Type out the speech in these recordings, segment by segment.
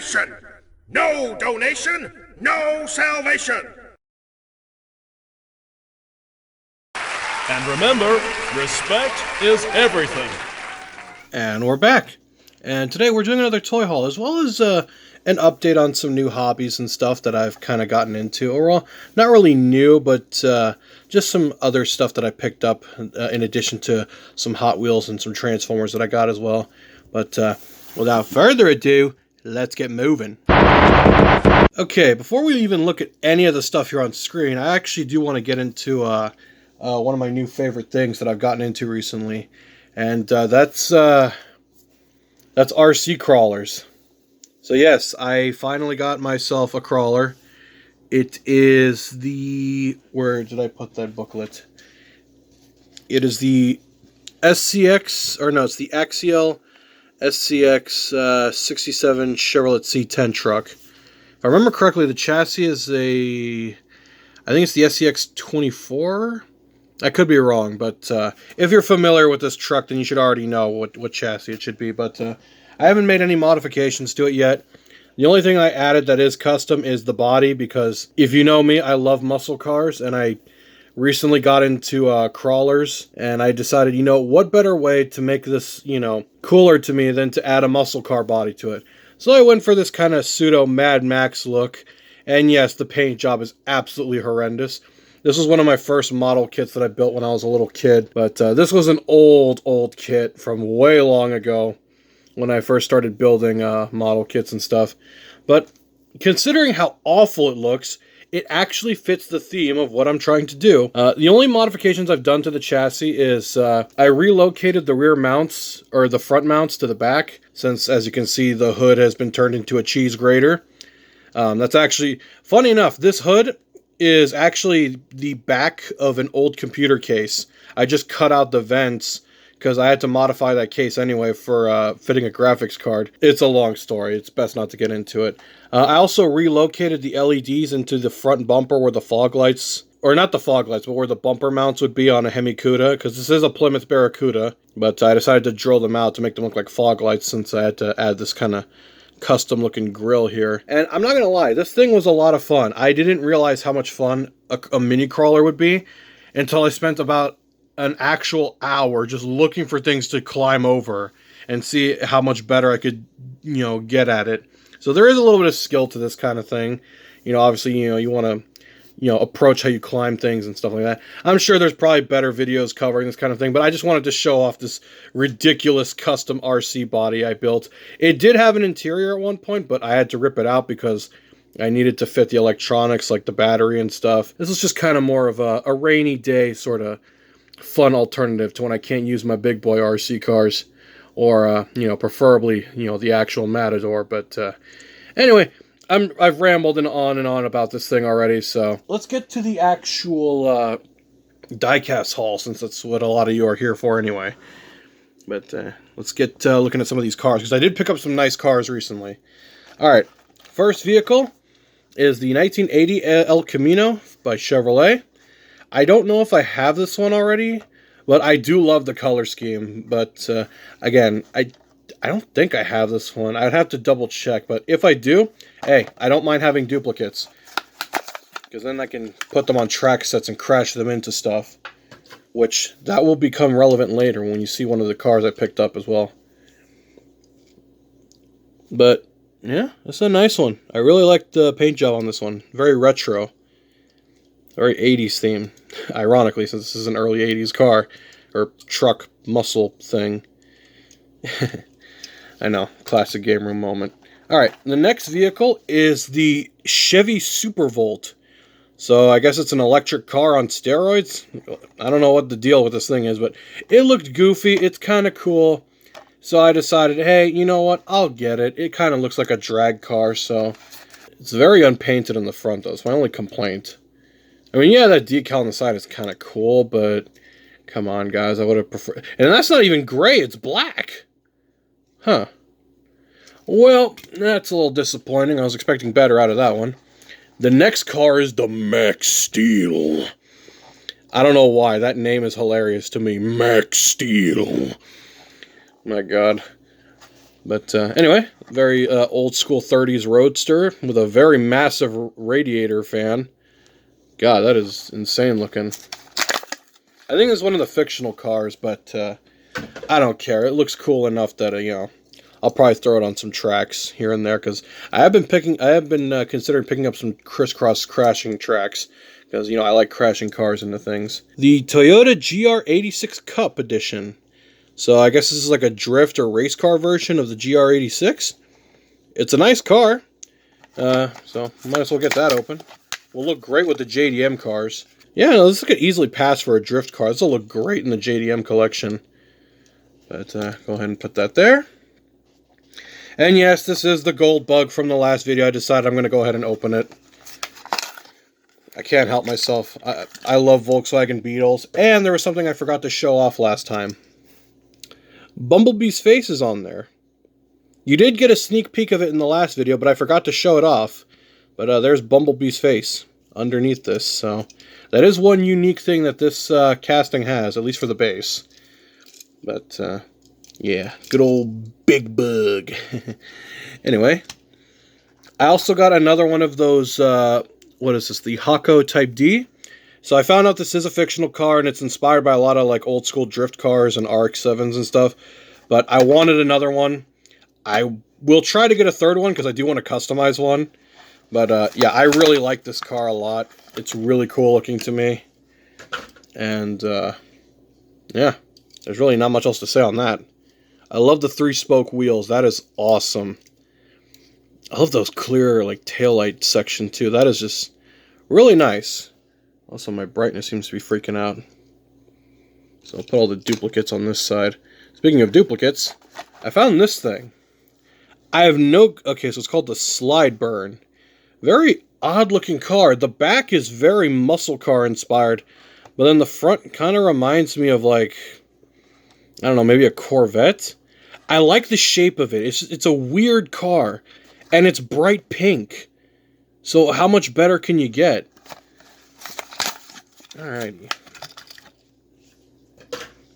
nation! No donation, no salvation! And remember, respect is everything. And we're back. And today we're doing another toy haul, as well as an update on some new hobbies and stuff that I've kind of gotten into. Or, well, not really new, but just some other stuff that I picked up in addition to some Hot Wheels and some Transformers that I got as well. But without further ado, let's get moving. Okay, before we even look at any of the stuff here on screen, I actually do want to get into one of my new favorite things that I've gotten into recently. And that's RC crawlers. So yes, I finally got myself a crawler. It is the... where did I put that booklet? It is the SCX... or no, it's the Axial SCX 67 Chevrolet C10 truck. If I remember correctly, the chassis is a... I think it's the SCX 24? I could be wrong, but if you're familiar with this truck, then you should already know what chassis it should be. But I haven't made any modifications to it yet. The only thing I added that is custom is the body, because if you know me, I love muscle cars, and I recently got into crawlers, and I decided, you know, what better way to make this, you know, cooler to me than to add a muscle car body to it. So I went for this kind of pseudo Mad Max look, and yes, the paint job is absolutely horrendous. This was one of my first model kits that I built when I was a little kid, but this was an old kit from way long ago when I first started building model kits and stuff. But considering how awful it looks, it actually fits the theme of what I'm trying to do. The only modifications I've done to the chassis is I relocated the rear mounts, or the front mounts, to the back, since, as you can see, the hood has been turned into a cheese grater. That's actually, funny enough, this hood is actually the back of an old computer case. I just cut out the vents because I had to modify that case anyway for fitting a graphics card. It's a long story. It's best not to get into it. I also relocated the LEDs into the front bumper where the fog lights, or not the fog lights, but where the bumper mounts would be on a Hemi Cuda, because this is a Plymouth Barracuda, but I decided to drill them out to make them look like fog lights since I had to add this kind of custom looking grill here. And I'm not gonna lie, this thing was a lot of fun. I didn't realize how much fun a mini crawler would be until I spent about an actual hour just looking for things to climb over and see how much better I could, you know, get at it. So there is a little bit of skill to this kind of thing. You know, obviously, you know, you want to, you know, approach how you climb things and stuff like that. I'm sure there's probably better videos covering this kind of thing, but I just wanted to show off this ridiculous custom RC body I built. It did have an interior at one point, but I had to rip it out because I needed to fit the electronics, like the battery and stuff. This is just kind of more of a rainy day sort of fun alternative to when I can't use my big boy RC cars, or, you know, preferably, you know, the actual Matador. But anyway, I've rambled on and on about this thing already, so let's get to the actual diecast haul, since that's what a lot of you are here for anyway. But let's get looking at some of these cars, because I did pick up some nice cars recently. Alright, first vehicle is the 1980 El Camino by Chevrolet. I don't know if I have this one already, but I do love the color scheme. But again, I don't think I have this one. I'd have to double check, but if I do, hey, I don't mind having duplicates, because then I can put them on track sets and crash them into stuff, which that will become relevant later when you see one of the cars I picked up as well. But yeah, it's a nice one. I really like the paint job on this one. Very retro. Very 80s theme, ironically, since this is an early 80s car, or truck muscle thing. I know, classic game room moment. Alright, the next vehicle is the Chevy Supervolt. So I guess it's an electric car on steroids? I don't know what the deal with this thing is, but it looked goofy, it's kind of cool. So I decided, hey, you know what, I'll get it. It kind of looks like a drag car, so it's very unpainted in the front, though. It's my only complaint. I mean, yeah, that decal on the side is kind of cool, but come on, guys, I would have preferred... And that's not even gray, it's black. Huh. Well, that's a little disappointing. I was expecting better out of that one. The next car is the Max Steel. I don't know why. That name is hilarious to me. Max Steel. My God. But anyway, very old school 30s Roadster with a very massive radiator fan. God, that is insane looking. I think it's one of the fictional cars, but I don't care. It looks cool enough that you know, I'll probably throw it on some tracks here and there, because I have been considering picking up some crisscross crashing tracks, because you know I like crashing cars into things. The Toyota GR86 Cup Edition. So I guess this is like a drift or race car version of the GR86. It's a nice car, so might as well get that open. Will look great with the JDM cars. Yeah, no, this could easily pass for a drift car. This will look great in the JDM collection. But go ahead and put that there. And yes, this is the gold bug from the last video. I decided I'm going to go ahead and open it. I can't help myself. I love Volkswagen Beetles. And there was something I forgot to show off last time. Bumblebee's face is on there. You did get a sneak peek of it in the last video, but I forgot to show it off. But there's Bumblebee's face underneath this. So that is one unique thing that this casting has, at least for the base. But yeah, good old big bug. Anyway, I also got another one of those, what is this, the Hako Type D. So I found out this is a fictional car, and it's inspired by a lot of like old school drift cars and RX-7s and stuff. But I wanted another one. I will try to get a third one, because I do want to customize one. But yeah, I really like this car a lot. It's really cool looking to me. And yeah, there's really not much else to say on that. I love the 3-spoke wheels. That is awesome. I love those clear like taillight section too. That is just really nice. Also, my brightness seems to be freaking out. So I'll put all the duplicates on this side. Speaking of duplicates, I found this thing. I have no... Okay, so it's called the Slide Burn. Very odd looking car. The back is very muscle car inspired. But then the front kind of reminds me of like... I don't know, maybe a Corvette? I like the shape of it. It's a weird car. And it's bright pink. So how much better can you get? Alrighty.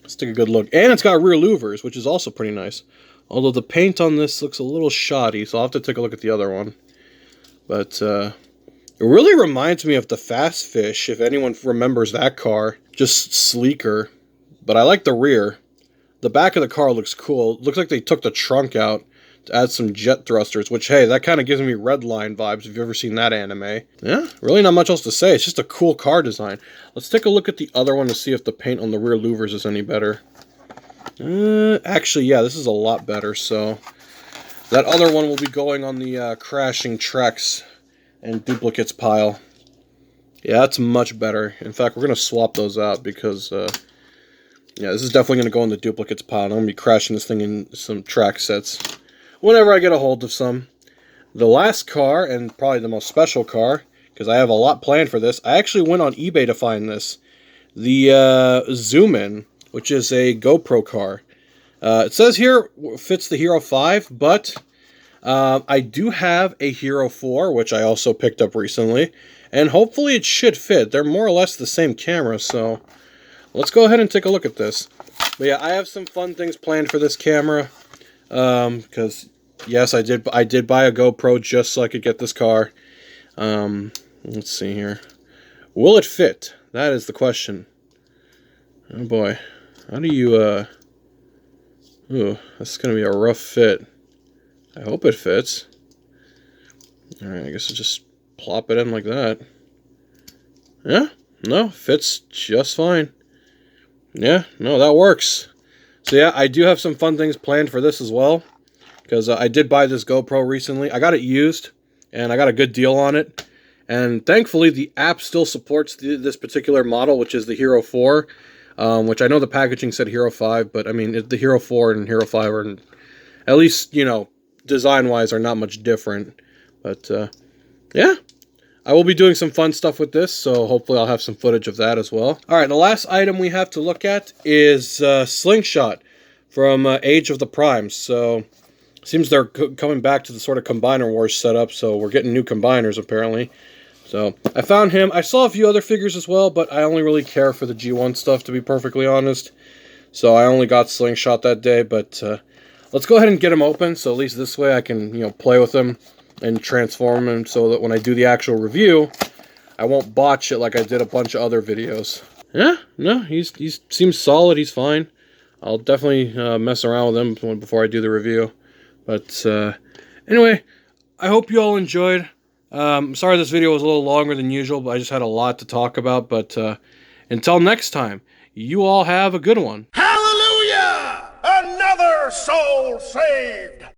Let's take a good look. And it's got rear louvers, which is also pretty nice. Although the paint on this looks a little shoddy, so I'll have to take a look at the other one. But it really reminds me of the Fast Fish, if anyone remembers that car. Just sleeker. But I like the rear. The back of the car looks cool. It looks like they took the trunk out to add some jet thrusters, which, hey, that kind of gives me Redline vibes, if you've ever seen that anime. Yeah, really not much else to say. It's just a cool car design. Let's take a look at the other one to see if the paint on the rear louvers is any better. Actually, yeah, this is a lot better, so... That other one will be going on the crashing tracks and duplicates pile. Yeah, that's much better. In fact, we're going to swap those out because... yeah, this is definitely going to go in the duplicates pile. I'm going to be crashing this thing in some track sets whenever I get a hold of some. The last car, and probably the most special car, because I have a lot planned for this, I actually went on eBay to find this. The Zoom In, which is a GoPro car. It says here fits the Hero 5, but I do have a Hero 4, which I also picked up recently, and hopefully it should fit. They're more or less the same camera, so let's go ahead and take a look at this. But yeah, I have some fun things planned for this camera, because yes, I did buy a GoPro just so I could get this car. Let's see here. Will it fit? That is the question. Oh boy. How do you, ooh, this is going to be a rough fit. I hope it fits. Alright, I guess I'll just plop it in like that. Yeah, no, fits just fine. Yeah, no, that works. So yeah, I do have some fun things planned for this as well. Because I did buy this GoPro recently. I got it used, and I got a good deal on it. And thankfully, the app still supports this particular model, which is the Hero 4. Which I know the packaging said Hero 5, but I mean, the Hero 4 and Hero 5 are, at least, you know, design-wise are not much different. But, yeah. I will be doing some fun stuff with this, so hopefully I'll have some footage of that as well. Alright, the last item we have to look at is Slingshot from Age of the Primes. So, seems they're coming back to the sort of Combiner Wars setup, so we're getting new combiners apparently. So, I found him. I saw a few other figures as well, but I only really care for the G1 stuff, to be perfectly honest. So, I only got Slingshot that day, but let's go ahead and get them open, so at least this way I can, play with them and transform them so that when I do the actual review, I won't botch it like I did a bunch of other videos. Yeah, no, he seems solid. He's fine. I'll definitely mess around with him before I do the review. But anyway, I hope you all enjoyed. Sorry this video was a little longer than usual, but I just had a lot to talk about. But until next time, you all have a good one. Hallelujah! Another soul saved!